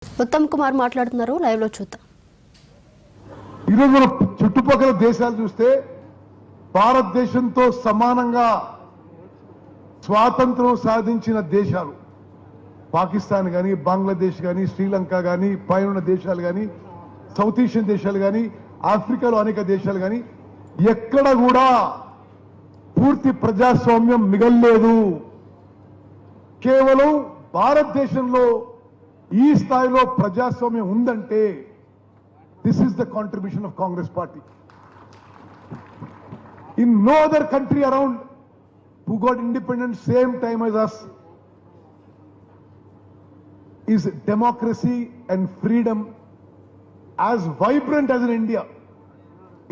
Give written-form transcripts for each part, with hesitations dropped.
ఉత్తమ్ కుమార్ మాట్లాడుతున్నారు, లైవ్ లో చూద్దాం. ఈరోజు మన చుట్టుపక్కల దేశాలు చూస్తే భారతదేశంతో సమానంగా స్వాతంత్రం సాధించిన దేశాలు పాకిస్తాన్ కానీ, బంగ్లాదేశ్ కానీ, శ్రీలంక కానీ, పైన దేశాలు కానీ, సౌత్ ఏషియన్ దేశాలు కానీ, ఆఫ్రికాలో అనేక దేశాలు కానీ ఎక్కడ కూడా పూర్తి ప్రజాస్వామ్యం మిగల్లేదు. కేవలం భారతదేశంలో ఈ స్థాయిలో ప్రజాస్వామ్యం ఉందంటే this is the contribution of Congress party. In no other country around who got independence same time as us is democracy and freedom as vibrant as in India.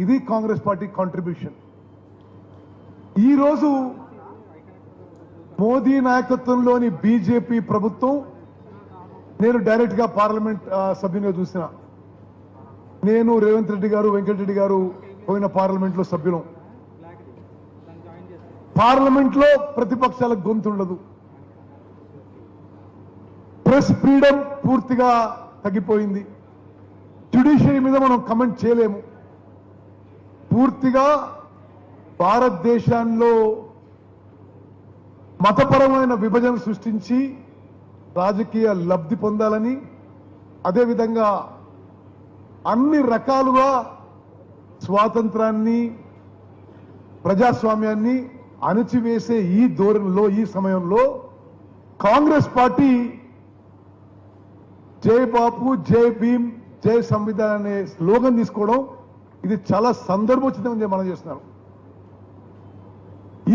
ఇది కాంగ్రెస్ పార్టీ కాంట్రిబ్యూషన్. ఈ రోజు మోదీ నాయకత్వంలోని బీజేపీ ప్రభుత్వం, నేను డైరెక్ట్ గా parliament సభ్యునిగా చూసిన, నేను రేవంత్ రెడ్డి గారు, వెంకటరెడ్డి గారు పోయిన పార్లమెంట్ లో సభ్యులం. పార్లమెంట్ లో ప్రతిపక్షాలకు గొంతు ఉండదు. ప్రెస్ ఫ్రీడమ్ పూర్తిగా తగ్గిపోయింది. జ్యుడిషియరీ మీద మనం కమెంట్ చేయలేము. పూర్తిగా భారతదేశంలో మతపరమైన విభజన సృష్టించి రాజకీయ లబ్ధి పొందాలని, అదేవిధంగా అన్ని రకాలుగా స్వాతంత్రాన్ని, ప్రజాస్వామ్యాన్ని అణచివేసే ఈ ధోరణిలో, ఈ సమయంలో కాంగ్రెస్ పార్టీ జై బాపు, జై భీమ్, జై సంవిధాన్ అనే స్లోగన్ తీసుకోవడం ఇది చాలా సందర్భోచితంగా మనం చేస్తున్నారు.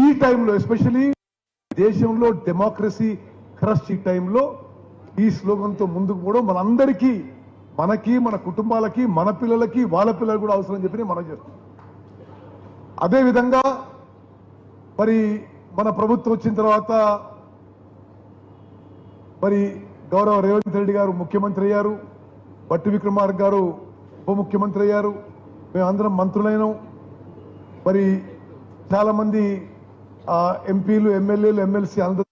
ఈ టైంలో ఎస్పెషలీ దేశంలో డెమోక్రసీ క్రష్ ఈ టైంలో ఈ స్లోగన్తో ముందుకు పోవడం మనందరికీ, మనకి, మన కుటుంబాలకి, మన పిల్లలకి, వాళ్ళ పిల్లలకి కూడా అవసరం చెప్పి మనం చేస్తున్నాం. అదేవిధంగా మరి మన ప్రభుత్వం వచ్చిన తర్వాత మరి గౌరవ రేవంత్ రెడ్డి గారు ముఖ్యమంత్రి అయ్యారు, బట్టి విక్రమార్క గారు ఉప ముఖ్యమంత్రి అయ్యారు, మేమందరం మంత్రులైనాం. మరి చాలా మంది ఎంపీలు, ఎమ్మెల్యేలు, ఎమ్మెల్సీ అందరూ